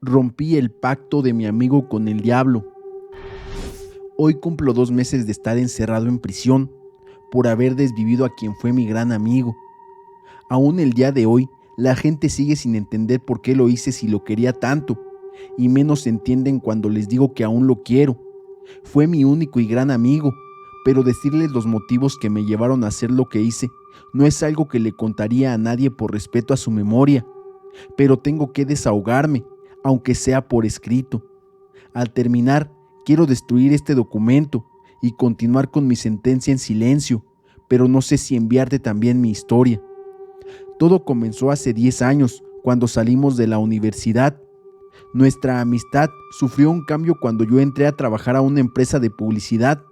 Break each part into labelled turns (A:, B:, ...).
A: Rompí el pacto de mi amigo con el diablo. Hoy cumplo 2 meses de estar encerrado en prisión por haber desvivido a quien fue mi gran amigo. Aún el día de hoy, la gente sigue sin entender por qué lo hice si lo quería tanto, y menos entienden cuando les digo que aún lo quiero. Fue mi único y gran amigo, pero decirles los motivos que me llevaron a hacer lo que hice no es algo que le contaría a nadie por respeto a su memoria, pero tengo que desahogarme, aunque sea por escrito. Al terminar, quiero destruir este documento y continuar con mi sentencia en silencio, pero no sé si enviarte también mi historia. Todo comenzó hace 10 años, cuando salimos de la universidad. Nuestra amistad sufrió un cambio cuando yo entré a trabajar a una empresa de publicidad.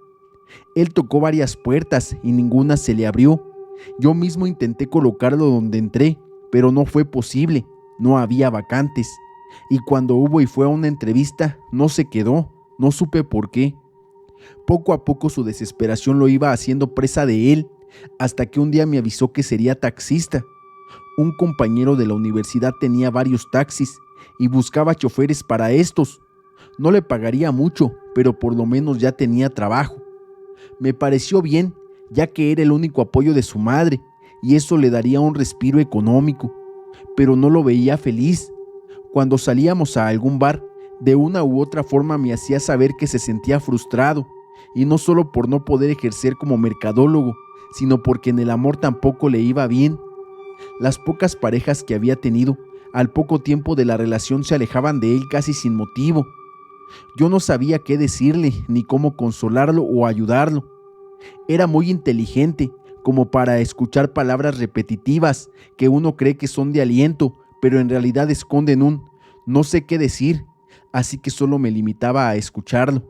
A: Él tocó varias puertas y ninguna se le abrió. Yo mismo intenté colocarlo donde entré, pero no fue posible, no había vacantes. Y cuando hubo y fue a una entrevista, no se quedó, no supe por qué. Poco a poco su desesperación lo iba haciendo presa de él, hasta que un día me avisó que sería taxista. Un compañero de la universidad tenía varios taxis y buscaba choferes para estos. No le pagaría mucho, pero por lo menos ya tenía trabajo. Me pareció bien, ya que era el único apoyo de su madre, y eso le daría un respiro económico. Pero no lo veía feliz. Cuando salíamos a algún bar, de una u otra forma me hacía saber que se sentía frustrado, y no solo por no poder ejercer como mercadólogo, sino porque en el amor tampoco le iba bien. Las pocas parejas que había tenido, al poco tiempo de la relación se alejaban de él casi sin motivo. Yo no sabía qué decirle, ni cómo consolarlo o ayudarlo. Era muy inteligente, como para escuchar palabras repetitivas que uno cree que son de aliento, pero en realidad esconden un no sé qué decir, así que solo me limitaba a escucharlo.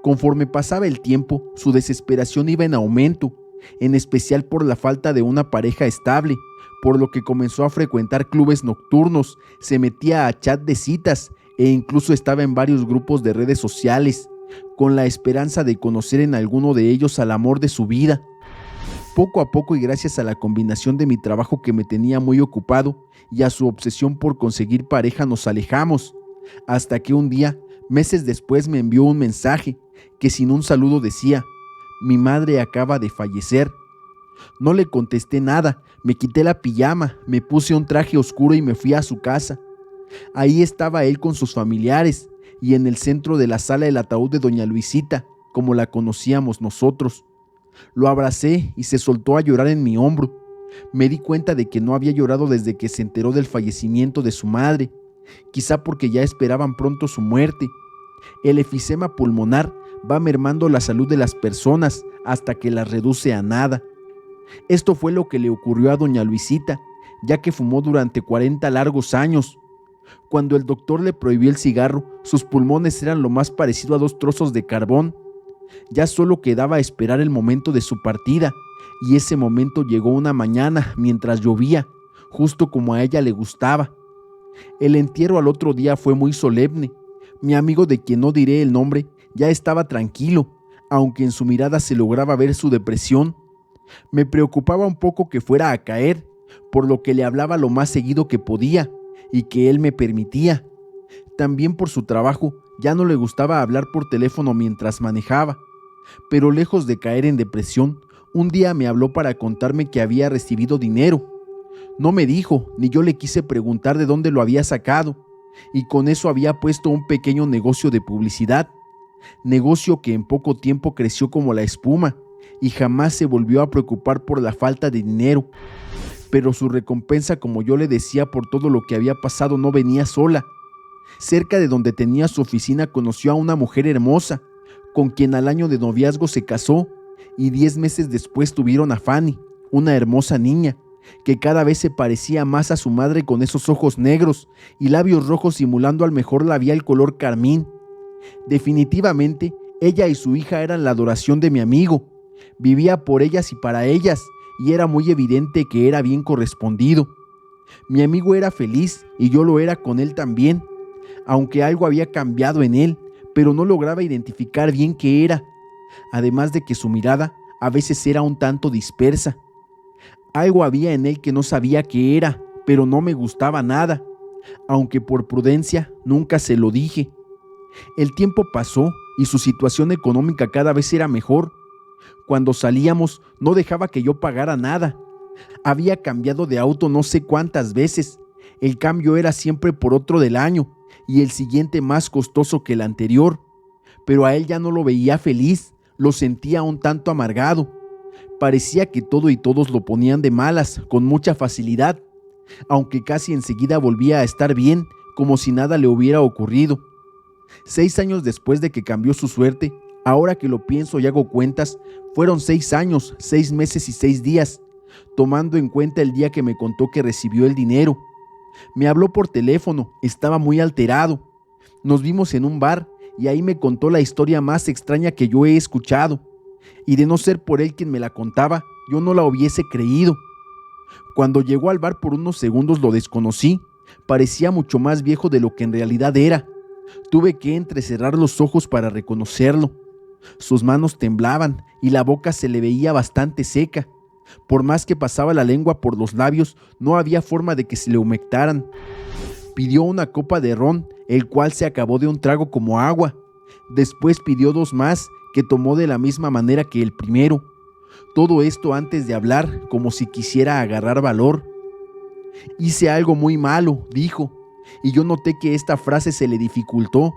A: Conforme pasaba el tiempo, su desesperación iba en aumento, en especial por la falta de una pareja estable, por lo que comenzó a frecuentar clubes nocturnos, se metía a chat de citas e incluso estaba en varios grupos de redes sociales, con la esperanza de conocer en alguno de ellos al amor de su vida. Poco a poco y gracias a la combinación de mi trabajo que me tenía muy ocupado y a su obsesión por conseguir pareja nos alejamos, hasta que un día, meses después, me envió un mensaje que sin un saludo decía: mi madre acaba de fallecer. No le contesté nada, me quité la pijama, me puse un traje oscuro y me fui a su casa. Ahí estaba él con sus familiares y en el centro de la sala el ataúd de doña Luisita, como la conocíamos nosotros. Lo abracé y se soltó a llorar en mi hombro. Me di cuenta de que no había llorado desde que se enteró del fallecimiento de su madre, quizá porque ya esperaban pronto su muerte. El efisema pulmonar va mermando la salud de las personas hasta que las reduce a nada. Esto fue lo que le ocurrió a doña Luisita, ya que fumó durante 40 largos años. Cuando el doctor le prohibió el cigarro, sus pulmones eran lo más parecido a 2 trozos de carbón. Ya solo quedaba esperar el momento de su partida, y ese momento llegó una mañana mientras llovía, justo como a ella le gustaba. El entierro al otro día fue muy solemne. Mi amigo, de quien no diré el nombre, ya estaba tranquilo, aunque en su mirada se lograba ver su depresión. Me preocupaba un poco que fuera a caer, por lo que le hablaba lo más seguido que podía y que él me permitía. También por su trabajo ya no le gustaba hablar por teléfono mientras manejaba, pero lejos de caer en depresión, un día me habló para contarme que había recibido dinero. No me dijo, ni yo le quise preguntar de dónde lo había sacado, y con eso había puesto un pequeño negocio de publicidad, negocio que en poco tiempo creció como la espuma y jamás se volvió a preocupar por la falta de dinero. Pero su recompensa, como yo le decía, por todo lo que había pasado no venía sola. Cerca de donde tenía su oficina conoció a una mujer hermosa, con quien al año de noviazgo se casó, y 10 meses después tuvieron a Fanny, una hermosa niña, que cada vez se parecía más a su madre, con esos ojos negros y labios rojos simulando al mejor labial color carmín. Definitivamente, ella y su hija eran la adoración de mi amigo. Vivía por ellas y para ellas, y era muy evidente que era bien correspondido. Mi amigo era feliz y yo lo era con él también, aunque algo había cambiado en él, pero no lograba identificar bien qué era, además de que su mirada a veces era un tanto dispersa. Algo había en él que no sabía qué era, pero no me gustaba nada. aunque por prudencia nunca se lo dije. El tiempo pasó y su situación económica cada vez era mejor. Cuando salíamos no dejaba que yo pagara nada. Había cambiado de auto no sé cuántas veces. El cambio era siempre por otro del año y el siguiente más costoso que el anterior. Pero a él ya no lo veía feliz, lo sentía un tanto amargado. Parecía que todo y todos lo ponían de malas con mucha facilidad, aunque casi enseguida volvía a estar bien, como si nada le hubiera ocurrido. 6 años después de que cambió su suerte, ahora que lo pienso y hago cuentas, fueron 6 años, 6 meses y 6 días, tomando en cuenta el día que me contó que recibió el dinero. Me habló por teléfono, estaba muy alterado. Nos vimos en un bar y ahí me contó la historia más extraña que yo he escuchado, y de no ser por él quien me la contaba, yo no la hubiese creído. Cuando llegó al bar por unos segundos lo desconocí, parecía mucho más viejo de lo que en realidad era. Tuve que entrecerrar los ojos para reconocerlo. Sus manos temblaban y la boca se le veía bastante seca. Por más que pasaba la lengua por los labios, no había forma de que se le humectaran. Pidió una copa de ron, el cual se acabó de un trago como agua. Después pidió 2 más, que tomó de la misma manera que el primero. Todo esto antes de hablar, como si quisiera agarrar valor. Hice algo muy malo, dijo, y yo noté que esta frase se le dificultó.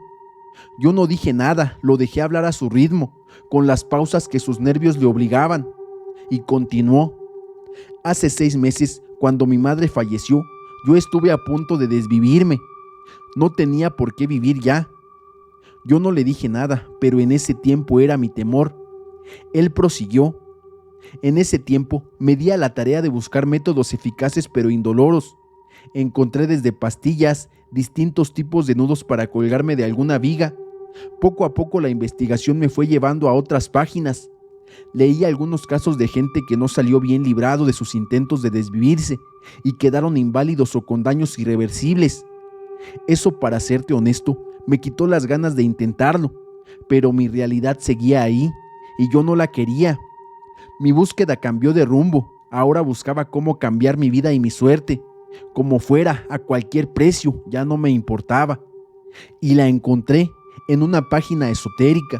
A: Yo no dije nada, lo dejé hablar a su ritmo, con las pausas que sus nervios le obligaban, y continuó. Hace 6 meses, cuando mi madre falleció, yo estuve a punto de desvivirme. No tenía por qué vivir ya. Yo no le dije nada, pero en ese tiempo era mi temor. Él prosiguió. En ese tiempo me di a la tarea de buscar métodos eficaces pero indoloros. Encontré desde pastillas, distintos tipos de nudos para colgarme de alguna viga. Poco a poco la investigación me fue llevando a otras páginas. Leí algunos casos de gente que no salió bien librado de sus intentos de desvivirse y quedaron inválidos o con daños irreversibles. Eso, para serte honesto, me quitó las ganas de intentarlo, pero mi realidad seguía ahí y yo no la quería. Mi búsqueda cambió de rumbo. Ahora buscaba cómo cambiar mi vida y mi suerte. Como fuera, a cualquier precio, ya no me importaba. Y la encontré en una página esotérica.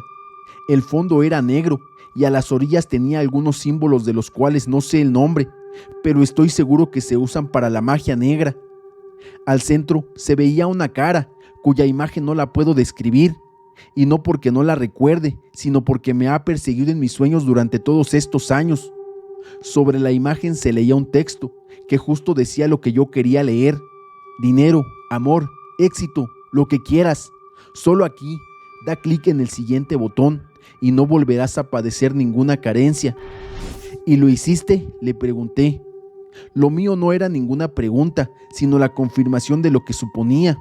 A: El fondo era negro y a las orillas tenía algunos símbolos de los cuales no sé el nombre, pero estoy seguro que se usan para la magia negra. Al centro se veía una cara, cuya imagen no la puedo describir, y no porque no la recuerde, sino porque me ha perseguido en mis sueños durante todos estos años. Sobre la imagen se leía un texto que justo decía lo que yo quería leer: dinero, amor, éxito, lo que quieras. Solo aquí, da clic en el siguiente botón y no volverás a padecer ninguna carencia. ¿Y lo hiciste?, le pregunté. Lo mío no era ninguna pregunta, sino la confirmación de lo que suponía.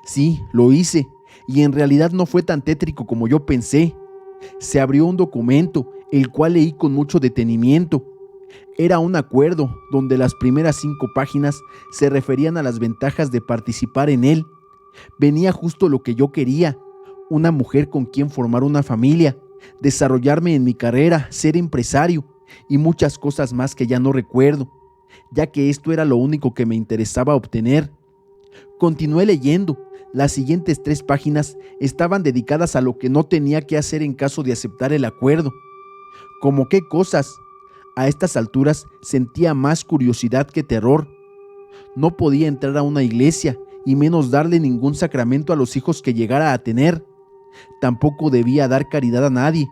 A: Sí, lo hice, y en realidad no fue tan tétrico como yo pensé. Se abrió un documento, el cual leí con mucho detenimiento. Era un acuerdo donde las primeras 5 páginas se referían a las ventajas de participar en él. Venía justo lo que yo quería: una mujer con quien formar una familia, desarrollarme en mi carrera, ser empresario y muchas cosas más que ya no recuerdo, ya que esto era lo único que me interesaba obtener. Continué leyendo. Las siguientes 3 páginas estaban dedicadas a lo que no tenía que hacer en caso de aceptar el acuerdo. ¿Cómo qué cosas? A estas alturas sentía más curiosidad que terror. No podía entrar a una iglesia y menos darle ningún sacramento a los hijos que llegara a tener. Tampoco debía dar caridad a nadie.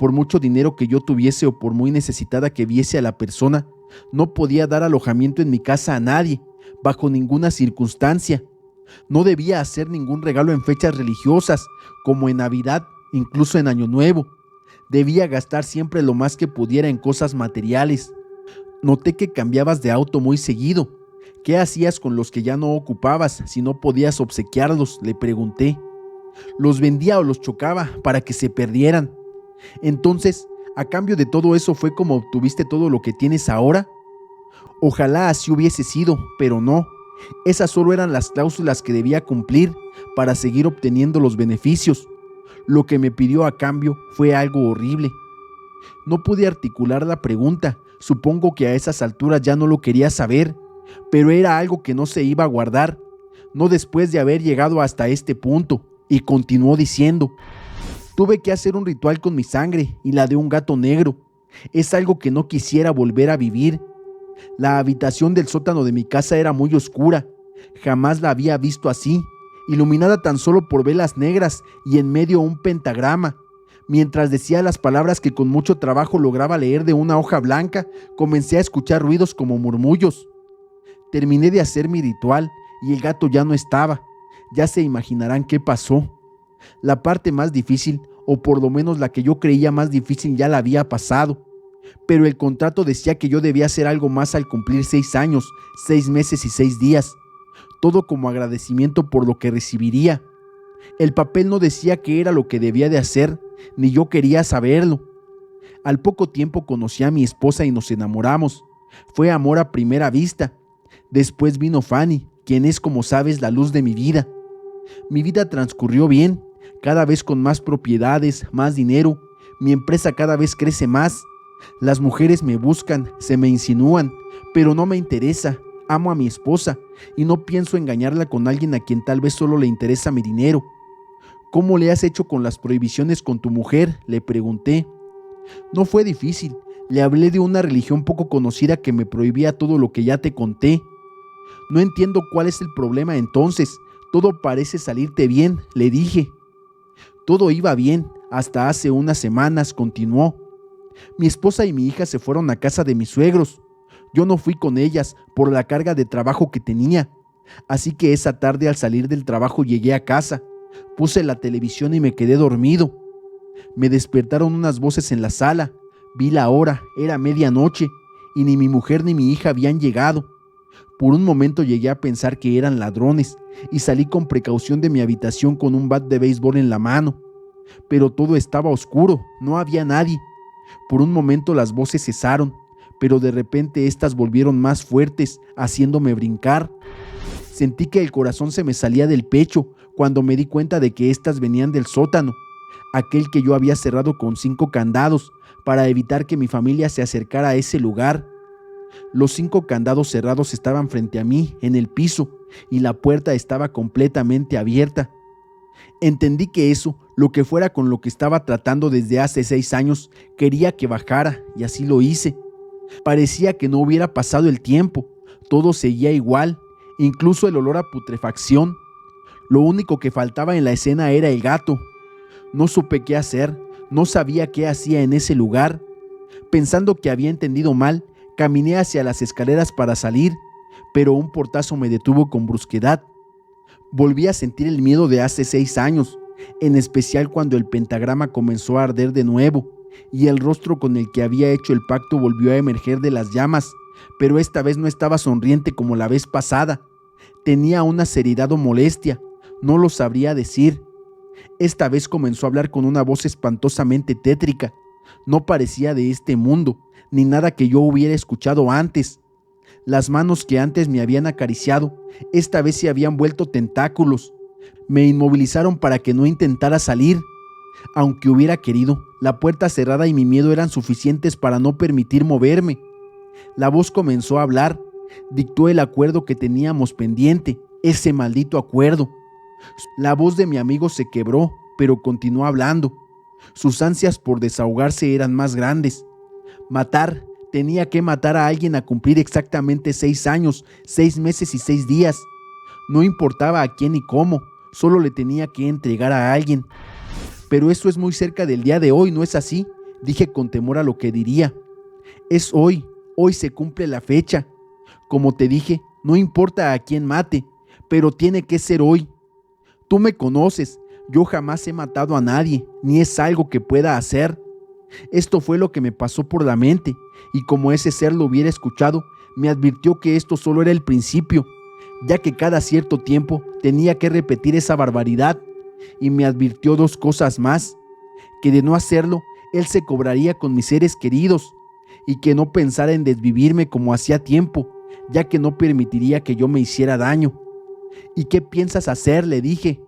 A: Por mucho dinero que yo tuviese o por muy necesitada que viese a la persona, no podía dar alojamiento en mi casa a nadie, bajo ninguna circunstancia. No debía hacer ningún regalo en fechas religiosas, como en Navidad, incluso en Año Nuevo. Debía gastar siempre lo más que pudiera en cosas materiales. Noté que cambiabas de auto muy seguido. ¿Qué hacías con los que ya no ocupabas si no podías obsequiarlos?, le pregunté. Los vendía o los chocaba para que se perdieran. Entonces, ¿a cambio de todo eso fue como obtuviste todo lo que tienes ahora? Ojalá así hubiese sido, pero no. Esas solo eran las cláusulas que debía cumplir para seguir obteniendo los beneficios. Lo que me pidió a cambio fue algo horrible. No pude articular la pregunta. Supongo que a esas alturas ya no lo quería saber, pero era algo que no se iba a guardar. no después de haber llegado hasta este punto, y continuó diciendo: tuve que hacer un ritual con mi sangre y la de un gato negro. Es algo que no quisiera volver a vivir. La habitación del sótano de mi casa era muy oscura. Jamás la había visto así, iluminada tan solo por velas negras y en medio un pentagrama. Mientras decía las palabras que con mucho trabajo lograba leer de una hoja blanca, comencé a escuchar ruidos como murmullos. Terminé de hacer mi ritual y el gato ya no estaba. Ya se imaginarán qué pasó. La parte más difícil, o por lo menos la que yo creía más difícil, ya la había pasado. Pero el contrato decía que yo debía hacer algo más al cumplir 6 años, 6 meses y 6 días. Todo como agradecimiento por lo que recibiría. El papel no decía qué era lo que debía de hacer, ni yo quería saberlo. Al poco tiempo conocí a mi esposa y nos enamoramos. Fue amor a primera vista. Después vino Fanny, quien es, como sabes, la luz de mi vida. Mi vida transcurrió bien, cada vez con más propiedades, más dinero. Mi empresa cada vez crece más. Las mujeres me buscan, se me insinúan, pero no me interesa. Amo a mi esposa y no pienso engañarla con alguien a quien tal vez solo le interesa mi dinero. ¿Cómo le has hecho con las prohibiciones con tu mujer?, le pregunté. No fue difícil. Le hablé de una religión poco conocida que me prohibía todo lo que ya te conté. No entiendo cuál es el problema entonces. Todo parece salirte bien, le dije. Todo iba bien, hasta hace unas semanas, continuó. Mi esposa y mi hija se fueron a casa de mis suegros. Yo no fui con ellas por la carga de trabajo que tenía. Así que esa tarde, al salir del trabajo, llegué a casa. Puse la televisión y me quedé dormido. Me despertaron unas voces en la sala. Vi la hora, era medianoche, y ni mi mujer ni mi hija habían llegado. Por un momento llegué a pensar que eran ladrones, y salí con precaución de mi habitación con un bat de béisbol en la mano. Pero todo estaba oscuro, no había nadie. Por un momento las voces cesaron, pero de repente estas volvieron más fuertes, haciéndome brincar. Sentí que el corazón se me salía del pecho cuando me di cuenta de que estas venían del sótano, aquel que yo había cerrado con 5 candados para evitar que mi familia se acercara a ese lugar. Los 5 candados cerrados estaban frente a mí, en el piso, y la puerta estaba completamente abierta. Entendí que eso, lo que fuera con lo que estaba tratando desde hace 6 años, quería que bajara, y así lo hice. Parecía que no hubiera pasado el tiempo, todo seguía igual, incluso el olor a putrefacción. Lo único que faltaba en la escena era el gato. No supe qué hacer, no sabía qué hacía en ese lugar. Pensando que había entendido mal, caminé hacia las escaleras para salir, pero un portazo me detuvo con brusquedad. Volví a sentir el miedo de hace 6 años, en especial cuando el pentagrama comenzó a arder de nuevo, y el rostro con el que había hecho el pacto volvió a emerger de las llamas, pero esta vez no estaba sonriente como la vez pasada. Tenía una seriedad o molestia, no lo sabría decir. Esta vez comenzó a hablar con una voz espantosamente tétrica. No parecía de este mundo, ni nada que yo hubiera escuchado antes. Las manos que antes me habían acariciado, esta vez se habían vuelto tentáculos. Me inmovilizaron para que no intentara salir. Aunque hubiera querido, la puerta cerrada y mi miedo eran suficientes para no permitir moverme. La voz comenzó a hablar, dictó el acuerdo que teníamos pendiente, ese maldito acuerdo. La voz de mi amigo se quebró, pero continuó hablando. Sus ansias por desahogarse eran más grandes. Matar, tenía que matar a alguien a cumplir exactamente 6 años, 6 meses y 6 días. No importaba a quién ni cómo, solo le tenía que entregar a alguien. Pero eso es muy cerca del día de hoy, ¿no es así?, dije con temor a lo que diría. Es hoy se cumple la fecha. Como te dije, no importa a quién mate, pero tiene que ser hoy. Tú me conoces, yo jamás he matado a nadie, ni es algo que pueda hacer. Esto fue lo que me pasó por la mente, y como ese ser lo hubiera escuchado, me advirtió que esto solo era el principio, ya que cada cierto tiempo tenía que repetir esa barbaridad, y me advirtió 2 cosas más: que de no hacerlo, él se cobraría con mis seres queridos, y que no pensara en desvivirme como hacía tiempo, ya que no permitiría que yo me hiciera daño. ¿Y qué piensas hacer?, le dije.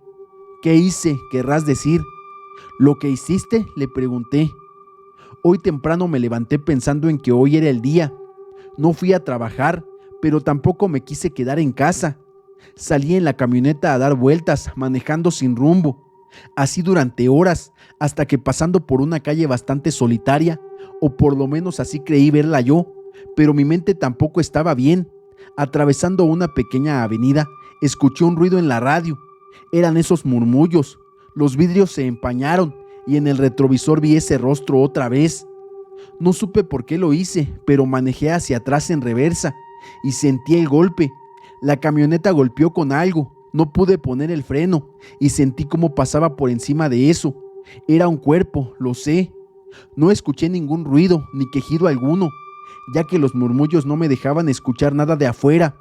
A: ¿Qué hice?, querrás decir. ¿Lo que hiciste?, le pregunté. Hoy temprano me levanté pensando en que hoy era el día. No fui a trabajar, pero tampoco me quise quedar en casa. Salí en la camioneta a dar vueltas, manejando sin rumbo. Así durante horas, hasta que pasando por una calle bastante solitaria, o por lo menos así creí verla yo, pero mi mente tampoco estaba bien. Atravesando una pequeña avenida, escuché un ruido en la radio. Eran esos murmullos. Los vidrios se empañaron y en el retrovisor vi ese rostro otra vez. No supe por qué lo hice, pero manejé hacia atrás en reversa y sentí el golpe. La camioneta golpeó con algo. No pude poner el freno y sentí cómo pasaba por encima de eso. Era un cuerpo, lo sé. No escuché ningún ruido ni quejido alguno, ya que los murmullos no me dejaban escuchar nada de afuera.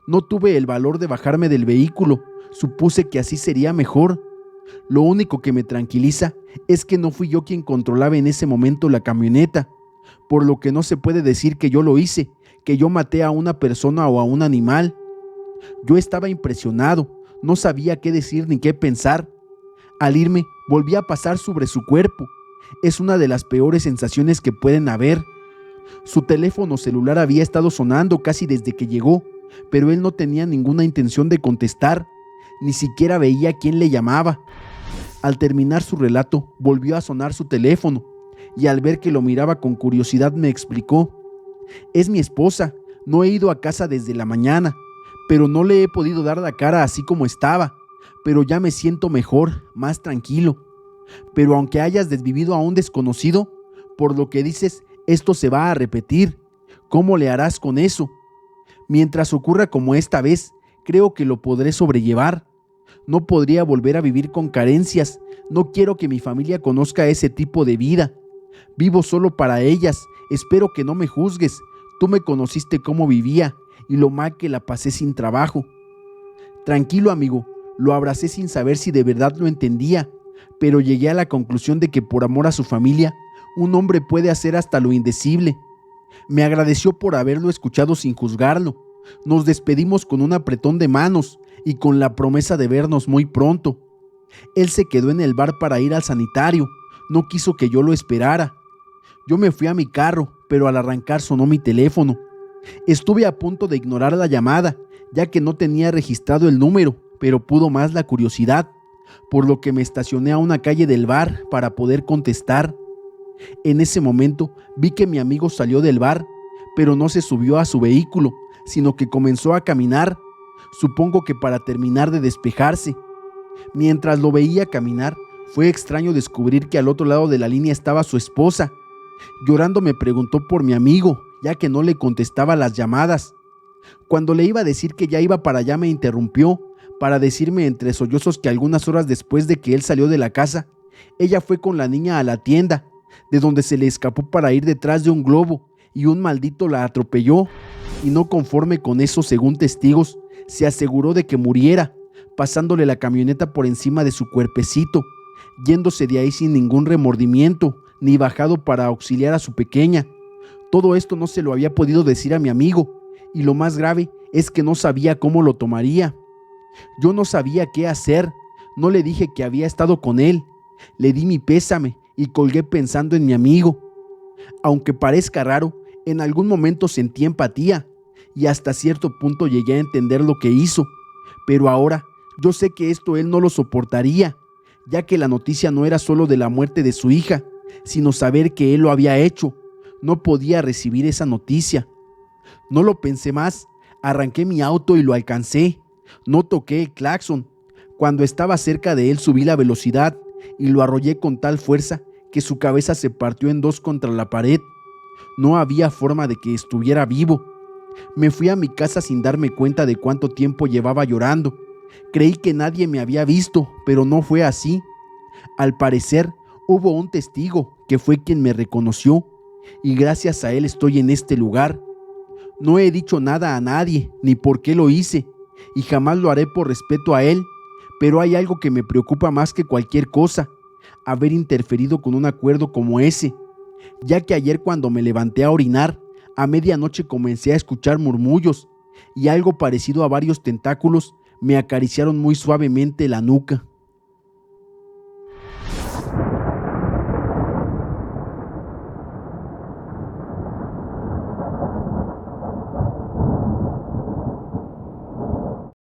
A: No tuve el valor de bajarme del vehículo. Supuse que así sería mejor. Lo único que me tranquiliza es que no fui yo quien controlaba en ese momento la camioneta, por lo que no se puede decir que yo lo hice, que yo maté a una persona o a un animal. Yo estaba impresionado, no sabía qué decir ni qué pensar. Al irme, volví a pasar sobre su cuerpo. Es una de las peores sensaciones que pueden haber. Su teléfono celular había estado sonando casi desde que llegó, pero él no tenía ninguna intención de contestar, ni siquiera veía quién le llamaba. Al terminar su relato, volvió a sonar su teléfono, y al ver que lo miraba con curiosidad me explicó: «Es mi esposa, no he ido a casa desde la mañana, pero no le he podido dar la cara así como estaba, pero ya me siento mejor, más tranquilo. Pero aunque hayas desvivido a un desconocido, por lo que dices, esto se va a repetir. ¿Cómo le harás con eso? Mientras ocurra como esta vez, creo que lo podré sobrellevar. No podría volver a vivir con carencias. No quiero que mi familia conozca ese tipo de vida. Vivo solo para ellas. Espero que no me juzgues. Tú me conociste cómo vivía y lo mal que la pasé sin trabajo». Tranquilo, amigo, lo abracé sin saber si de verdad lo entendía, pero llegué a la conclusión de que por amor a su familia, un hombre puede hacer hasta lo indecible. Me agradeció por haberlo escuchado sin juzgarlo. Nos despedimos con un apretón de manos y con la promesa de vernos muy pronto. Él se quedó en el bar para ir al sanitario. No quiso que yo lo esperara. Yo me fui a mi carro, pero al arrancar sonó mi teléfono. Estuve a punto de ignorar la llamada, ya que no tenía registrado el número, pero pudo más la curiosidad, por lo que me estacioné a una calle del bar para poder contestar. En ese momento vi que mi amigo salió del bar, pero no se subió a su vehículo, sino que comenzó a caminar, supongo que para terminar de despejarse. Mientras lo veía caminar, fue extraño descubrir que al otro lado de la línea estaba su esposa. Llorando me preguntó por mi amigo, ya que no le contestaba las llamadas. Cuando le iba a decir que ya iba para allá, me interrumpió para decirme entre sollozos que algunas horas después de que él salió de la casa, ella fue con la niña a la tienda, de donde se le escapó para ir detrás de un globo y un maldito la atropelló, y no conforme con eso, según testigos, se aseguró de que muriera, pasándole la camioneta por encima de su cuerpecito, yéndose de ahí sin ningún remordimiento, ni bajado para auxiliar a su pequeña. Todo esto no se lo había podido decir a mi amigo, y lo más grave es que no sabía cómo lo tomaría. Yo no sabía qué hacer, no le dije que había estado con él, le di mi pésame y colgué pensando en mi amigo. Aunque parezca raro, en algún momento sentí empatía y hasta cierto punto llegué a entender lo que hizo, pero ahora yo sé que esto él no lo soportaría, ya que la noticia no era solo de la muerte de su hija, sino saber que él lo había hecho. No podía recibir esa noticia. No lo pensé más, arranqué mi auto y lo alcancé. No toqué el claxon. Cuando estaba cerca de él subí la velocidad y lo arrollé con tal fuerza que su cabeza se partió en dos contra la pared. No había forma de que estuviera vivo. Me fui a mi casa sin darme cuenta de cuánto tiempo llevaba llorando. Creí que nadie me había visto, pero no fue así. Al parecer, hubo un testigo que fue quien me reconoció, y gracias a él estoy en este lugar. No he dicho nada a nadie, ni por qué lo hice, y jamás lo haré por respeto a él, pero hay algo que me preocupa más que cualquier cosa: haber interferido con un acuerdo como ese, ya que ayer cuando me levanté a orinar, a medianoche comencé a escuchar murmullos, y algo parecido a varios tentáculos me acariciaron muy suavemente la nuca.